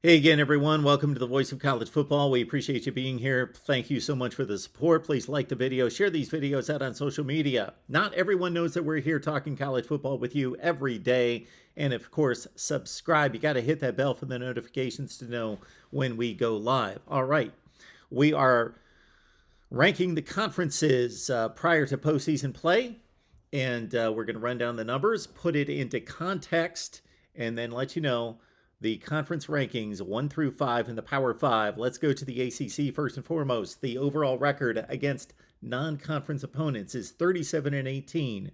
Hey again, everyone. Welcome to the Voice of College Football. We appreciate you being here. Thank you so much for the support. Please like the video, share these videos out on social media. Not everyone knows that we're here talking college football with you every day. And of course, subscribe. You got to hit that bell for the notifications to know when we go live. All right. We are ranking the conferences prior to postseason play. And we're going to run down the numbers, put it into context, and then let you know the conference rankings 1 through 5 in the Power 5. Let's go to the ACC first and foremost. The overall record against non-conference opponents is 37-18.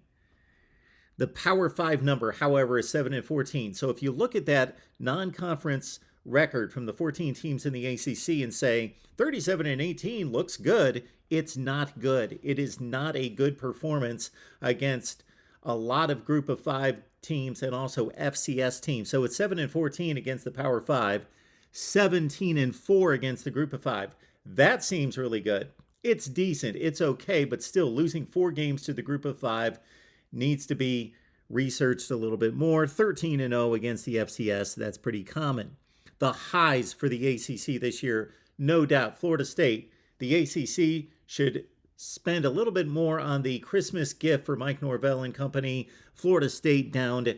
The Power 5 number, however, is 7-14. So if you look at that non-conference record from the 14 teams in the ACC and say 37-18 looks good, it's not good. It is not a good performance against a lot of group of 5 teams and also FCS teams. So it's 7-14 against the Power 5, 17-4 against the group of 5. That seems really good. It's decent. It's okay, but still losing 4 games to the group of 5 needs to be researched a little bit more. 13-0 against the FCS. That's pretty common. The highs for the ACC this year, no doubt. Florida State. The ACC should spend a little bit more on the Christmas gift for Mike Norvell and company. Florida State downed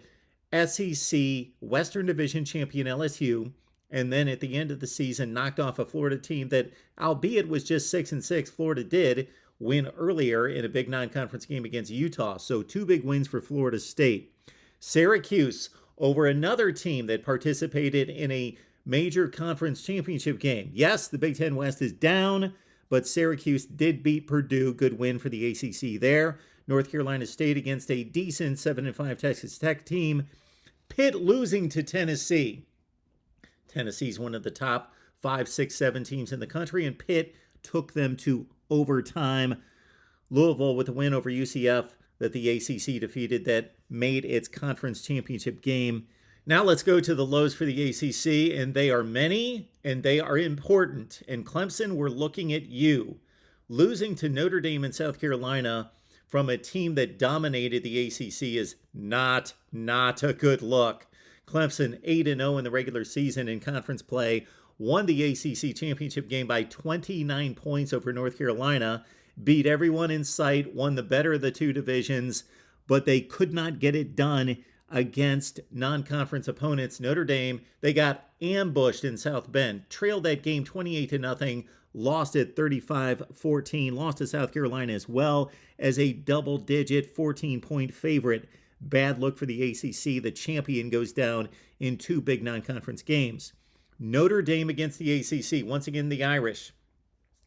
SEC Western Division champion LSU, and then at the end of the season knocked off a Florida team that, albeit was just 6-6, Florida did win earlier in a big non-conference game against Utah. So 2 big wins for Florida State. Syracuse over another team that participated in a major conference championship game. Yes, the Big Ten West is down, but Syracuse did beat Purdue. Good win for the ACC there. North Carolina State against a decent 7-5 Texas Tech team. Pitt losing to Tennessee. Tennessee's one of the top 5, 6, 7 teams in the country, and Pitt took them to overtime. Louisville with a win over UCF that the ACC defeated that made its conference championship game. Now let's go to the lows for the ACC, and they are many, and they are important. And Clemson, we're looking at you. Losing to Notre Dame and South Carolina from a team that dominated the ACC is not a good look. Clemson 8-0 in the regular season in conference play, won the ACC championship game by 29 points over North Carolina, beat everyone in sight, won the better of the 2 divisions, but they could not get it done against non-conference opponents. Notre Dame, they got ambushed in South Bend, trailed that game 28-0, lost it 35-14, lost to South Carolina as well as a double-digit 14-point favorite. Bad look for the ACC. The champion goes down in 2 big non-conference games. Notre Dame against the ACC. Once again, the Irish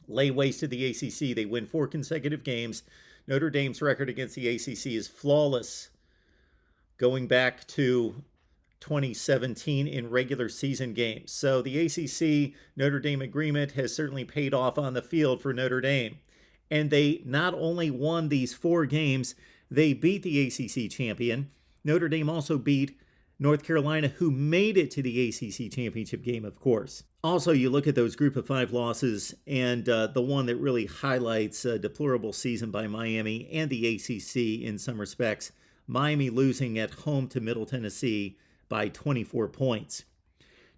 lay waste to the ACC. They win 4 consecutive games. Notre Dame's record against the ACC is flawless, going back to 2017 in regular season games. So the ACC Notre Dame agreement has certainly paid off on the field for Notre Dame. And they not only won these 4 games, they beat the ACC champion. Notre Dame also beat North Carolina, who made it to the ACC championship game, of course. Also, you look at those group of 5 losses, and the one that really highlights a deplorable season by Miami and the ACC in some respects, Miami losing at home to Middle Tennessee by 24 points.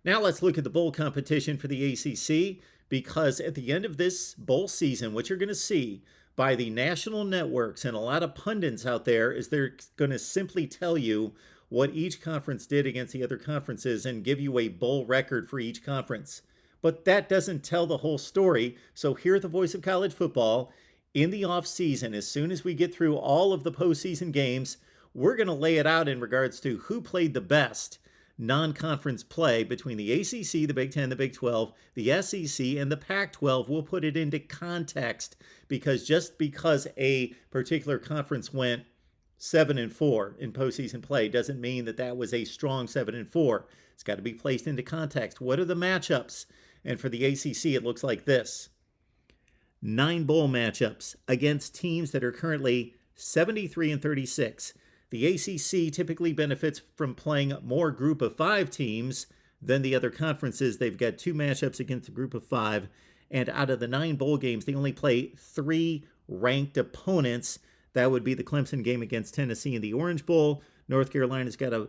Now let's look at the bowl competition for the ACC, because at the end of this bowl season, what you're going to see by the national networks and a lot of pundits out there is they're going to simply tell you what each conference did against the other conferences and give you a bowl record for each conference. But that doesn't tell the whole story. So here at the Voice of College Football, in the off season, as soon as we get through all of the postseason games, we're going to lay it out in regards to who played the best non-conference play between the ACC, the Big Ten, the Big 12, the SEC, and the Pac-12. We'll put it into context, because just because a particular conference went 7-4 in postseason play doesn't mean that that was a strong 7-4. It's got to be placed into context. What are the matchups? And for the ACC, it looks like this. 9 bowl matchups against teams that are currently 73-36. The ACC typically benefits from playing more group of 5 teams than the other conferences. They've got 2 matchups against a group of 5, and out of the 9 bowl games, they only play 3 ranked opponents. That would be the Clemson game against Tennessee in the Orange Bowl. North Carolina's got a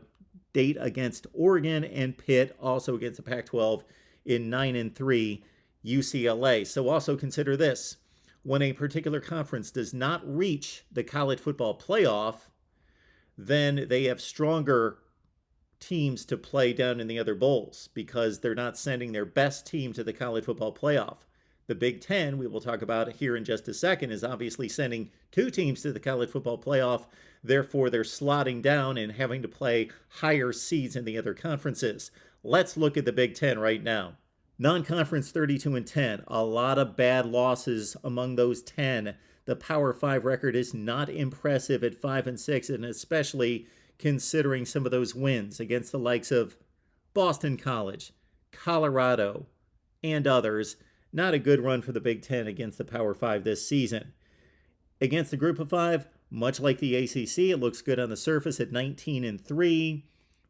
State against Oregon, and Pitt also against the Pac-12 in 9-3 UCLA. So also consider this. When a particular conference does not reach the college football playoff, then they have stronger teams to play down in the other bowls because they're not sending their best team to the college football playoff. The Big Ten, we will talk about here in just a second, is obviously sending 2 teams to the college football playoff. Therefore, they're slotting down and having to play higher seeds in the other conferences. Let's look at the Big Ten right now. Non-conference 32-10. A lot of bad losses among those 10. The Power 5 record is not impressive at 5-6, and especially considering some of those wins against the likes of Boston College, Colorado, and others. Not a good run for the Big Ten against the Power 5 this season. Against the Group of 5, much like the ACC, it looks good on the surface at 19-3,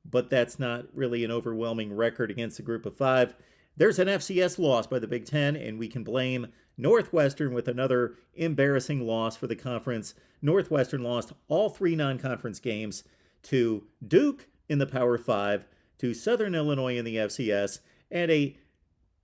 but that's not really an overwhelming record against the Group of 5. There's an FCS loss by the Big Ten, and we can blame Northwestern with another embarrassing loss for the conference. Northwestern lost all 3 non-conference games to Duke in the Power 5, to Southern Illinois in the FCS, and a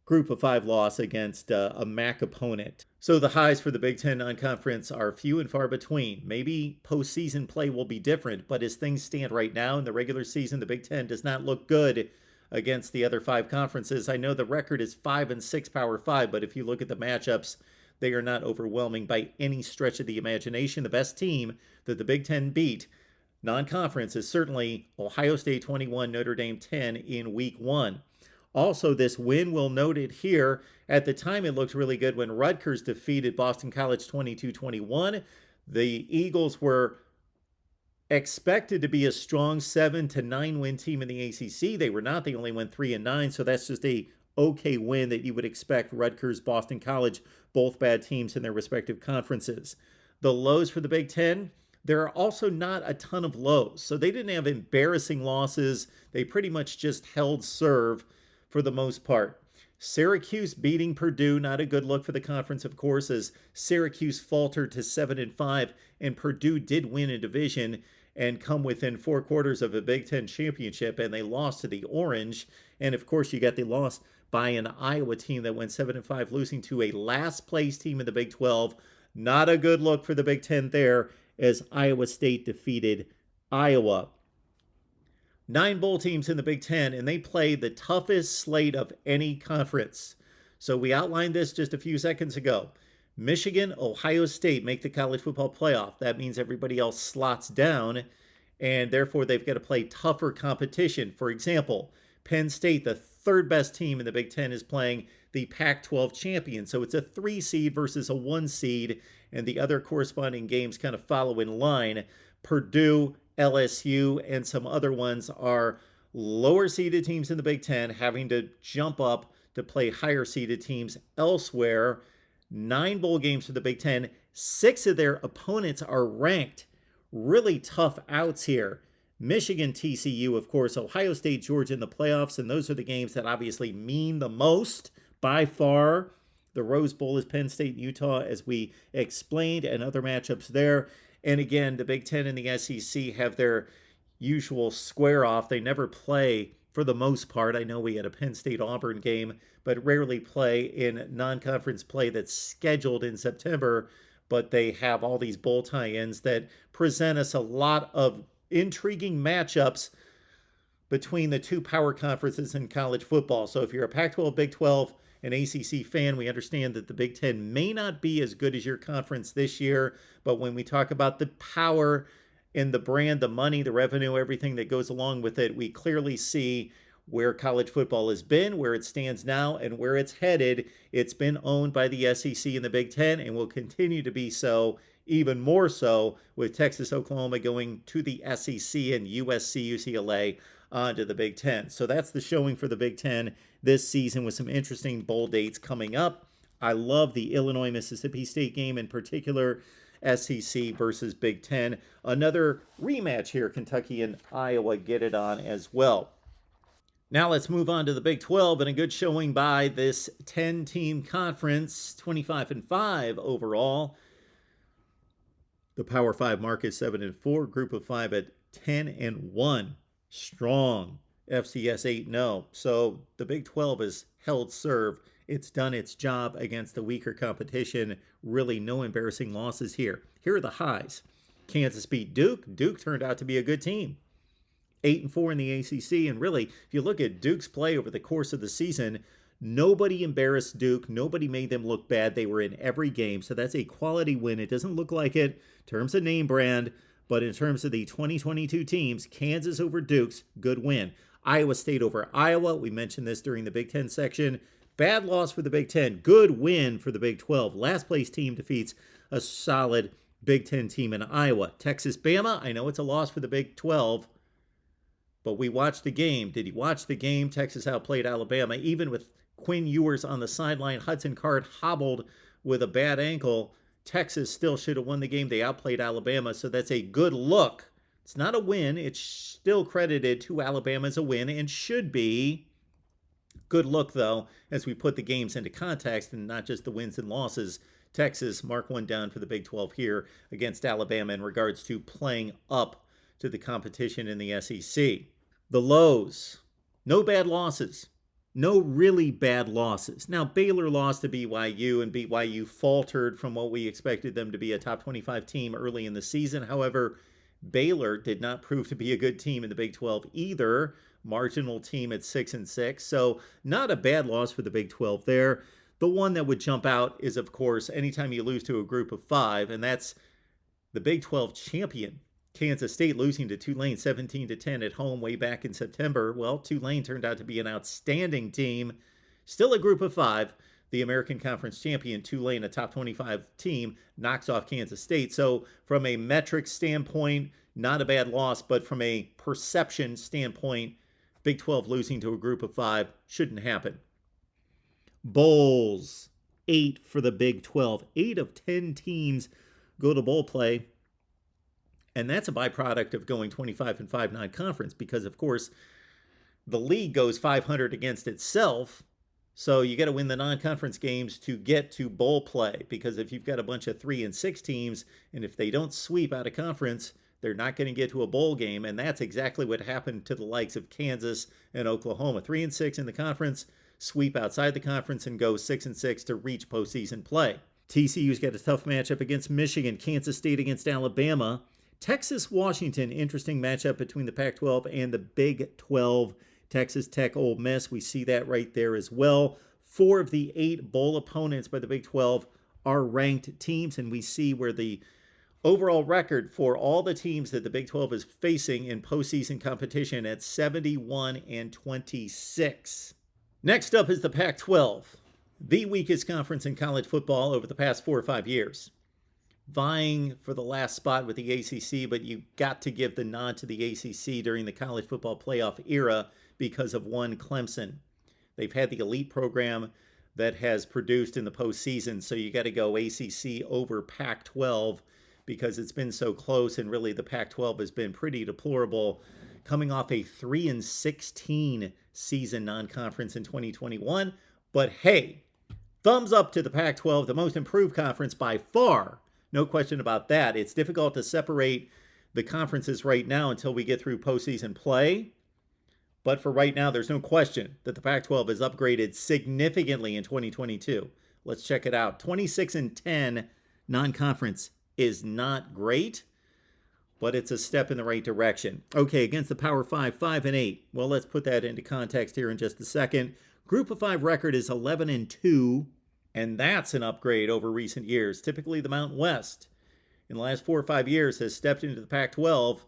Group of 5 loss against a MAC opponent. So the highs for the Big Ten non-conference are few and far between. Maybe postseason play will be different, but as things stand right now in the regular season, the Big Ten does not look good against the other 5 conferences. I know the record is 5-6 Power 5, but if you look at the matchups, they are not overwhelming by any stretch of the imagination. The best team that the Big Ten beat non-conference is certainly Ohio State 21, Notre Dame 10 in week 1. Also, this win, we'll note it here. At the time, it looked really good when Rutgers defeated Boston College 22-21. The Eagles were expected to be a strong 7-9 win team in the ACC. They were not. They only went 3-9, so that's just a okay win that you would expect. Rutgers, Boston College, both bad teams in their respective conferences. The lows for the Big Ten, there are also not a ton of lows. So they didn't have embarrassing losses. They pretty much just held serve for the most part. Syracuse beating Purdue, not a good look for the conference, of course, as Syracuse faltered to 7-5, and Purdue did win a division and come within 4 quarters of a Big Ten championship, and they lost to the Orange. And of course, you got the loss by an Iowa team that went 7-5, losing to a last place team in the Big 12. Not a good look for the Big Ten there, as Iowa State defeated Iowa. 9 bowl teams in the Big Ten, and they play the toughest slate of any conference. So we outlined this just a few seconds ago. Michigan, Ohio State make the college football playoff. That means everybody else slots down, and therefore they've got to play tougher competition. For example, Penn State, the 3rd best team in the Big Ten, is playing the Pac-12 champion. So it's a 3 seed versus a 1 seed, and the other corresponding games kind of follow in line. Purdue, LSU, and some other ones are lower seeded teams in the Big Ten having to jump up to play higher seeded teams elsewhere. 9 bowl games for the Big Ten. 6 of their opponents are ranked. Really tough outs here. Michigan, TCU, of course, Ohio State, Georgia in the playoffs, and those are the games that obviously mean the most by far. The Rose Bowl is Penn State, Utah, as we explained, and other matchups there. And again, the Big Ten and the SEC have their usual square off. They never play for the most part. I know we had a Penn State-Auburn game, but rarely play in non-conference play that's scheduled in September. But they have all these bowl tie-ins that present us a lot of intriguing matchups between the 2 power conferences in college football. So if you're a Pac-12, Big 12, an ACC fan, we understand that the Big Ten may not be as good as your conference this year, but when we talk about the power and the brand, the money, the revenue, everything that goes along with it, we clearly see where college football has been, where it stands now, and where it's headed. It's been owned by the SEC and the Big Ten, and will continue to be so, even more so with Texas, Oklahoma going to the SEC and USC, UCLA onto the Big Ten. So that's the showing for the Big Ten this season with some interesting bowl dates coming up. I love the Illinois-Mississippi State game in particular, SEC versus Big Ten. Another rematch here, Kentucky and Iowa get it on as well. Now let's move on to the Big 12, and a good showing by this 10-team conference, 25-5 overall. The Power 5 mark is 7-4, Group of 5 at 10-1. Strong FCS 8-0. So the Big 12 has held serve. It's done its job against the weaker competition. Really no embarrassing losses here. Here are the highs. Kansas beat Duke. Duke turned out to be a good team. 8-4 in the ACC. And really, if you look at Duke's play over the course of the season, nobody embarrassed Duke. Nobody made them look bad. They were in every game. So that's a quality win. It doesn't look like it in terms of name brand, but in terms of the 2022 teams, Kansas over Duke's, good win. Iowa State over Iowa. We mentioned this during the Big Ten section. Bad loss for the Big Ten. Good win for the Big 12. Last place team defeats a solid Big Ten team in Iowa. Texas Bama. I know it's a loss for the Big 12, but we watched the game. Did you watch the game? Texas outplayed Alabama. Even with Quinn Ewers on the sideline, Hudson Card hobbled with a bad ankle. Texas still should have won the game. They outplayed Alabama, so that's a good look. It's not a win. It's still credited to Alabama as a win and should be. Good look, though, as we put the games into context and not just the wins and losses. Texas, mark one down for the Big 12 here against Alabama in regards to playing up to the competition in the SEC. The lows, no bad losses. No really bad losses. Now, Baylor lost to BYU, and BYU faltered from what we expected them to be a top 25 team early in the season. However, Baylor did not prove to be a good team in the Big 12 either. Marginal team at 6-6. So not a bad loss for the Big 12 there. The one that would jump out is, of course, anytime you lose to a group of five, and that's the Big 12 champion, Kansas State, losing to Tulane 17-10 at home way back in September. Well, Tulane turned out to be an outstanding team. Still a group of five. The American Conference champion, Tulane, a top 25 team, knocks off Kansas State. So from a metric standpoint, not a bad loss, but from a perception standpoint, Big 12 losing to a group of five shouldn't happen. Bowls, 8 for the Big 12. 8 of 10 teams go to bowl play. And that's a byproduct of going 25-5 non-conference because, of course, the league goes 500 against itself. So you got to win the non-conference games to get to bowl play, because if you've got a bunch of 3-6 teams, and if they don't sweep out of conference, they're not going to get to a bowl game. And that's exactly what happened to the likes of Kansas and Oklahoma. 3-6 in the conference, sweep outside the conference, and go 6-6 to reach postseason play. TCU's got a tough matchup against Michigan, Kansas State against Alabama. Texas, Washington, interesting matchup between the Pac-12 and the Big 12. Texas Tech, Ole Miss, we see that right there as well. 4 of the 8 bowl opponents by the Big 12 are ranked teams, and we see where the overall record for all the teams that the Big 12 is facing in postseason competition at 71-26. Next up is the Pac-12, the weakest conference in college football over the past 4 or 5 years. Vying for the last spot with the ACC, but you got to give the nod to the ACC during the college football playoff era because of one Clemson. They've had the elite program that has produced in the postseason, so you got to go ACC over Pac-12 because it's been so close, and really the Pac-12 has been pretty deplorable, coming off a 3-16 season non-conference in 2021. But hey, thumbs up to the Pac-12, the most improved conference by far. No question about that. It's difficult to separate the conferences right now until we get through postseason play. But for right now, there's no question that the Pac-12 has upgraded significantly in 2022. Let's check it out. 26-10 non-conference is not great, but it's a step in the right direction. Okay, against the Power 5, 5-8. Well, let's put that into context here in just a second. Group of 5 record is 11-2. And that's an upgrade over recent years. Typically, the Mountain West in the last 4 or 5 years has stepped into the Pac-12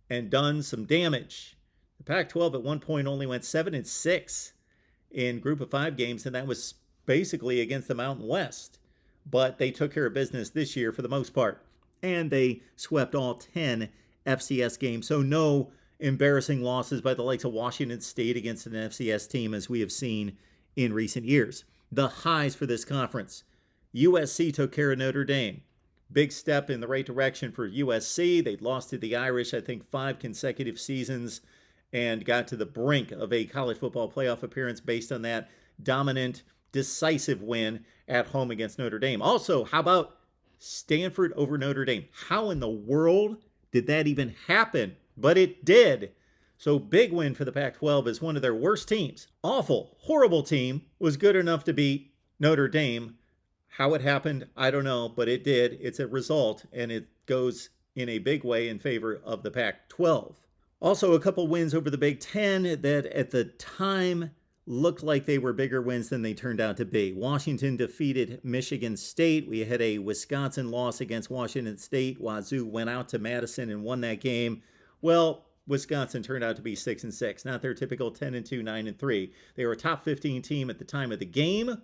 and done some damage. The Pac-12 at one point only went 7-6 in group of 5 games, and that was basically against the Mountain West. But they took care of business this year for the most part, and they swept all 10 FCS games. So no embarrassing losses by the likes of Washington State against an FCS team as we have seen in recent years. The highs for this conference. USC took care of Notre Dame. Big step in the right direction for USC. They'd lost to the Irish, I think, 5 consecutive seasons and got to the brink of a college football playoff appearance based on that dominant, decisive win at home against Notre Dame. Also, how about Stanford over Notre Dame? How in the world did that even happen? But it did. So big win for the Pac-12 as one of their worst teams. Awful, horrible team was good enough to beat Notre Dame. How it happened, I don't know, but it did. It's a result, and it goes in a big way in favor of the Pac-12. Also, a couple wins over the Big Ten that at the time looked like they were bigger wins than they turned out to be. Washington defeated Michigan State. We had a Wisconsin loss against Washington State. Wazoo went out to Madison and won that game. Well, Wisconsin turned out to be 6-6, not their typical 10-2, 9-3. They were a top 15 team at the time of the game.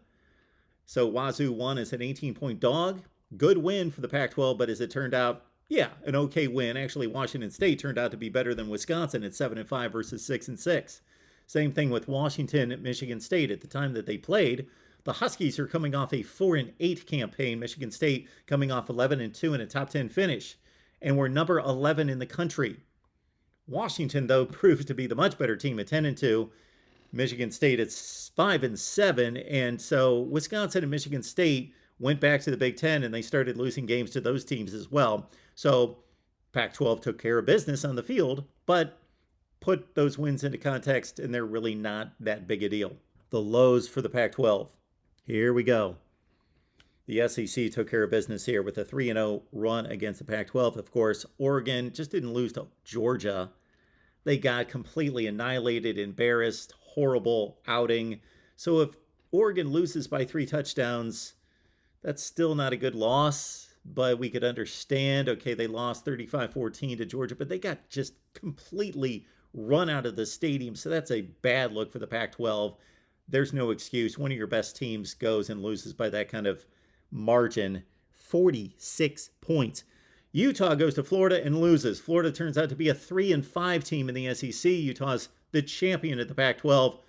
So Wazoo won as an 18-point dog. Good win for the Pac-12, but as it turned out, yeah, an okay win. Actually, Washington State turned out to be better than Wisconsin at 7-5 versus 6-6. Same thing with Washington at Michigan State. At the time that they played, the Huskies are coming off a 4-8 campaign. Michigan State coming off 11-2 in a top 10 finish. And we're number 11 in the country. Washington, though, proves to be the much better team at 10-2. Michigan State at 5-7. And so Wisconsin and Michigan State went back to the Big Ten and they started losing games to those teams as well. So Pac-12 took care of business on the field, but put those wins into context and they're really not that big a deal. The lows for the Pac-12. Here we go. The SEC took care of business here with a 3-0 run against the Pac-12. Of course, Oregon just didn't lose to Georgia. They got completely annihilated, embarrassed, horrible outing. So if Oregon loses by 3 touchdowns, that's still not a good loss, but we could understand, okay, they lost 35-14 to Georgia, but they got just completely run out of the stadium. So that's a bad look for the Pac-12. There's no excuse. One of your best teams goes and loses by that kind of margin, 46 points. Utah goes to Florida and loses. Florida turns out to be a 3-5 team in the SEC. Utah's the champion at the Pac-12.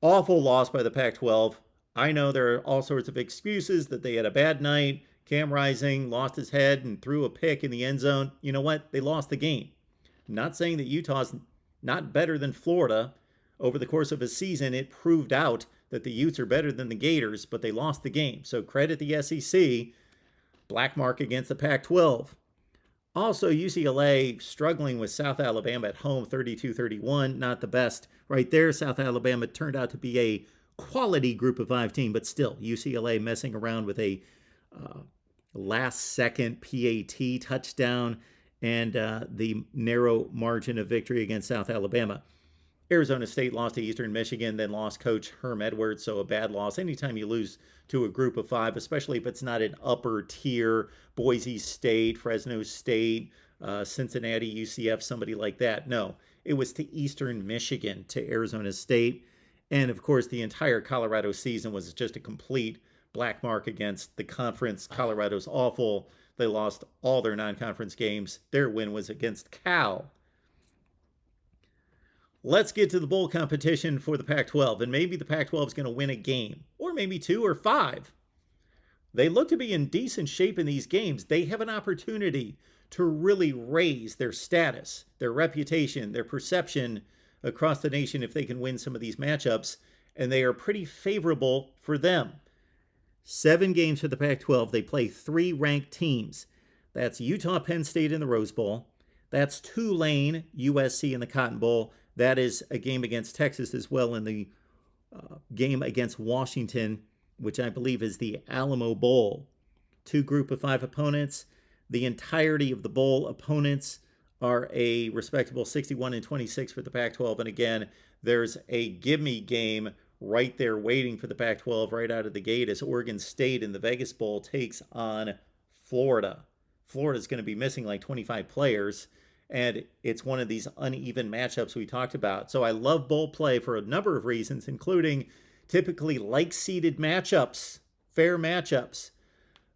Awful loss by the Pac-12. I know there are all sorts of excuses that they had a bad night. Cam Rising lost his head and threw a pick in the end zone. You know what? They lost the game. I'm not saying that Utah's not better than Florida. Over the course of a season, it proved out that the Utes are better than the Gators, but they lost the game. So credit the SEC. Black mark against the Pac-12. Also, UCLA struggling with South Alabama at home, 32-31. Not the best right there. South Alabama turned out to be a quality group of 5 team, but still, UCLA messing around with a last-second PAT touchdown and the narrow margin of victory against South Alabama. Arizona State lost to Eastern Michigan, then lost coach Herm Edwards, so a bad loss. Anytime you lose to a group of 5, especially if it's not an upper tier, Boise State, Fresno State, Cincinnati, UCF, somebody like that. No, it was to Eastern Michigan, to Arizona State. And of course, the entire Colorado season was just a complete black mark against the conference. Colorado's awful. They lost all their non-conference games. Their win was against Cal. Let's get to the bowl competition for the Pac-12, and maybe the Pac-12 is going to win a game, or maybe 2 or 5. They look to be in decent shape in these games. They have an opportunity to really raise their status, their reputation, their perception across the nation if they can win some of these matchups, and they are pretty favorable for them. 7 games for the Pac-12. They play 3 ranked teams. That's Utah, Penn State in the Rose Bowl. That's Tulane, USC in the Cotton Bowl. That is a game against Texas as well in the game against Washington, which I believe is the Alamo Bowl. 2 group of 5 opponents. The entirety of the bowl opponents are a respectable 61-26 for the Pac-12. And again, there's a gimme game right there waiting for the Pac-12 right out of the gate as Oregon State in the Vegas Bowl takes on Florida. Florida's going to be missing like 25 players. And it's one of these uneven matchups we talked about. So I love bowl play for a number of reasons, including typically like-seeded matchups, fair matchups.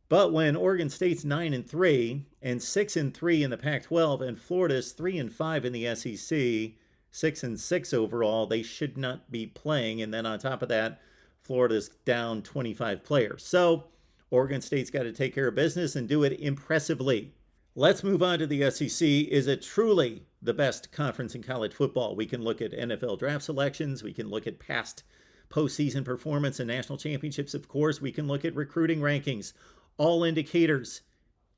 But when Oregon State's 9-3 and 6-3 in the Pac-12 and Florida's 3-5 in the SEC, 6-6 overall, they should not be playing. And then on top of that, Florida's down 25 players. So Oregon State's got to take care of business and do it impressively. Let's move on to the SEC. Is it truly the best conference in college football? We can look at NFL draft selections. We can look at past postseason performance and national championships, of course. We can look at recruiting rankings, all indicators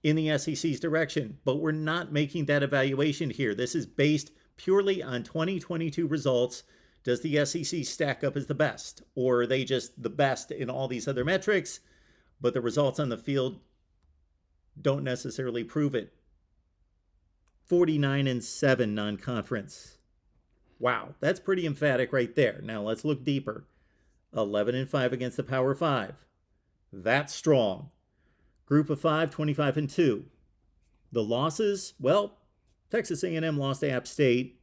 in the SEC's direction. But we're not making that evaluation here. This is based purely on 2022 results, does the SEC stack up as the best? Or are they just the best in all these other metrics, but the results on the field don't necessarily prove it? 49-7 non-conference. Wow, that's pretty emphatic right there. Now let's look deeper. 11-5 against the Power 5. That's strong. Group of 5, 25-2. The losses, well, Texas A&M lost to App State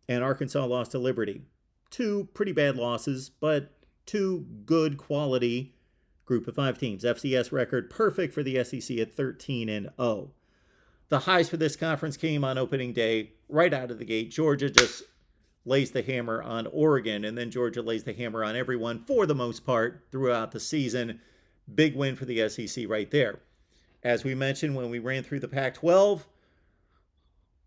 and Arkansas lost to Liberty. Two pretty bad losses, but two good quality Group of 5 teams. FCS record perfect for the SEC at 13-0. The highs for this conference came on opening day right out of the gate. Georgia just lays the hammer on Oregon, and then Georgia lays the hammer on everyone for the most part throughout the season. Big win for the SEC right there. As we mentioned when we ran through the Pac-12,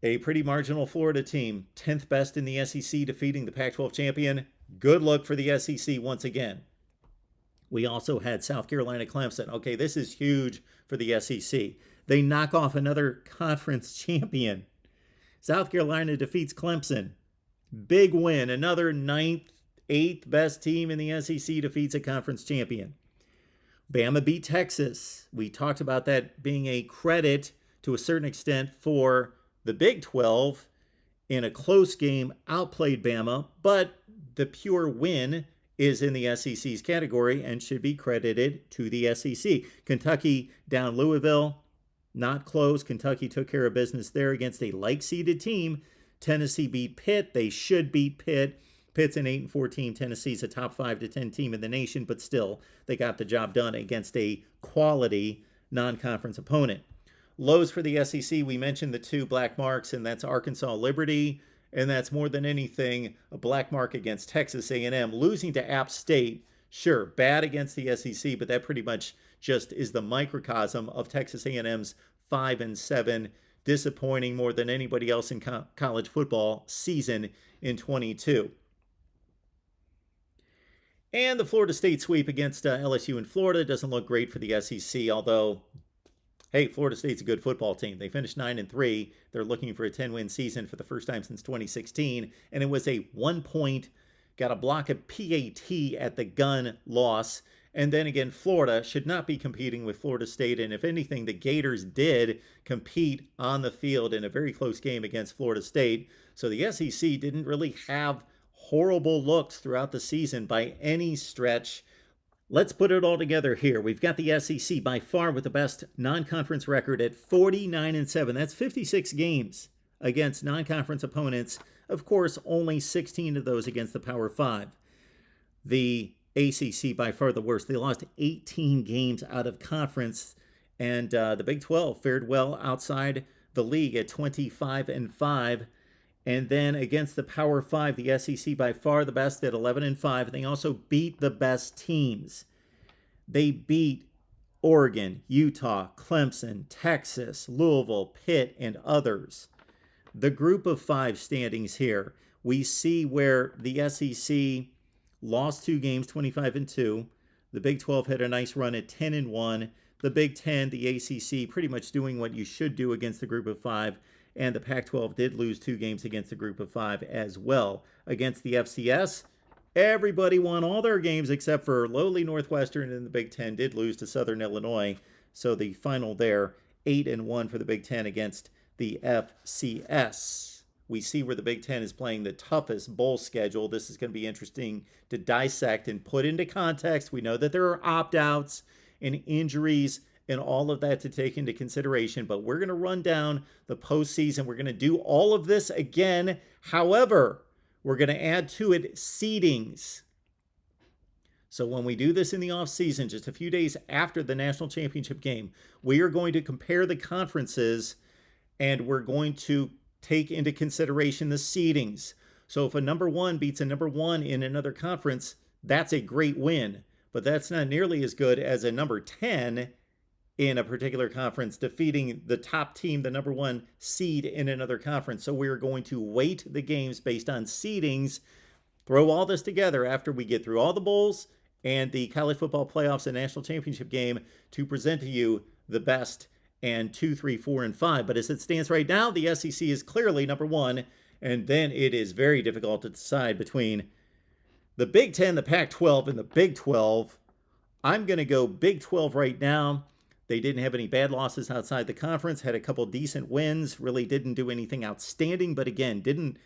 a pretty marginal Florida team, 10th best in the SEC, defeating the Pac-12 champion. Good luck for the SEC once again. We also had South Carolina Clemson. Okay, this is huge for the SEC. They knock off another conference champion. South Carolina defeats Clemson. Big win. Another 9th, 8th best team in the SEC defeats a conference champion. Bama beat Texas. We talked about that being a credit to a certain extent for the Big 12 in a close game, outplayed Bama, but the pure win is in the SEC's category and should be credited to the SEC. Kentucky down Louisville, not close. Kentucky took care of business there against a like-seeded team. Tennessee beat Pitt. They should beat Pitt. Pitt's an 8-4 team. Tennessee's a top 5 to 10 team in the nation, but still, they got the job done against a quality non-conference opponent. Lows for the SEC, we mentioned the two black marks, and that's Arkansas Liberty, and that's more than anything a black mark against Texas A&M. Losing to App State, sure, bad against the SEC, but that pretty much just is the microcosm of Texas A&M's 5-7, disappointing more than anybody else in college football season in 22. And the Florida State sweep against LSU in Florida doesn't look great for the SEC, although, hey, Florida State's a good football team. They finished 9-3. They're looking for a 10-win season for the first time since 2016, and it was a 1-point, got a block of PAT at the gun loss. And then again, Florida should not be competing with Florida State, and if anything, the Gators did compete on the field in a very close game against Florida State. So the SEC didn't really have horrible looks throughout the season by any stretch. Let's put it all together here. We've got the SEC by far with the best non-conference record at 49-7. That's 56 games against non-conference opponents. Of course, only 16 of those against the Power 5. The ACC by far the worst. They lost 18 games out of conference, and the Big 12 fared well outside the league at 25-5. And then against the Power 5, the SEC by far the best at 11-5. They also beat the best teams. They beat Oregon, Utah, Clemson, Texas, Louisville, Pitt, and others. The Group of 5 standings here, we see where the SEC lost 2 games, 25-2. The Big 12 had a nice run at 10-1. The Big 10, the ACC, pretty much doing what you should do against the Group of 5. And the Pac-12 did lose 2 games against the Group of 5 as well. Against the FCS, everybody won all their games except for lowly Northwestern, and the Big 10 did lose to Southern Illinois. So the final there, 8-1 for the Big 10 against the FCS. We see where the Big 10 is playing the toughest bowl schedule. This is going to be interesting to dissect and put into context. We know that there are opt-outs and injuries and all of that to take into consideration, but we're going to run down the postseason. We're going to do all of this again. However, we're going to add to it seedings. So when we do this in the offseason, just a few days after the national championship game, we are going to compare the conferences, and we're going to take into consideration the seedings. So if a number 1 beats a number 1 in another conference, that's a great win, but that's not nearly as good as a number 10 in a particular conference defeating the top team, the number 1 seed in another conference. So we're going to weight the games based on seedings, throw all this together after we get through all the bowls and the college football playoffs and national championship game to present to you the best and 2, 3, 4, and 5. But as it stands right now, the SEC is clearly number 1 And then it is very difficult to decide between the Big Ten, the Pac 12, and the Big 12. I'm going to go Big 12 right now. They didn't have any bad losses outside the conference, had a couple decent wins, really didn't do anything outstanding, but again, didn't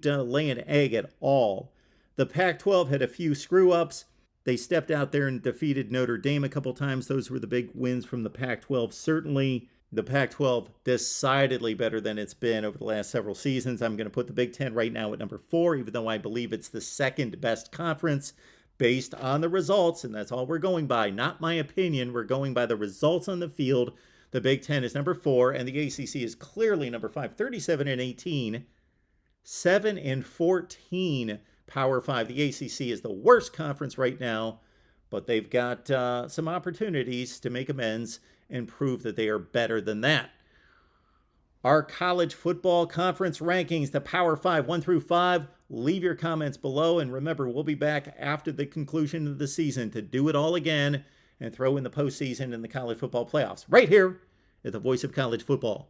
lay an egg at all. The Pac 12 had a few screw ups. They stepped out there and defeated Notre Dame a couple times. Those were the big wins from the Pac 12. Certainly, the Pac 12 decidedly better than it's been over the last several seasons. I'm going to put the Big Ten right now at number 4, even though I believe it's the second best conference based on the results, and that's all we're going by. Not my opinion. We're going by the results on the field. The Big Ten is number 4, and the ACC is clearly number 5, 37-18, 7-14. Power 5. The ACC is the worst conference right now, but they've got some opportunities to make amends and prove that they are better than that. Our college football conference rankings, the Power 5, 1 through 5. Leave your comments below, and remember, we'll be back after the conclusion of the season to do it all again and throw in the postseason and the college football playoffs right here at the Voice of College Football.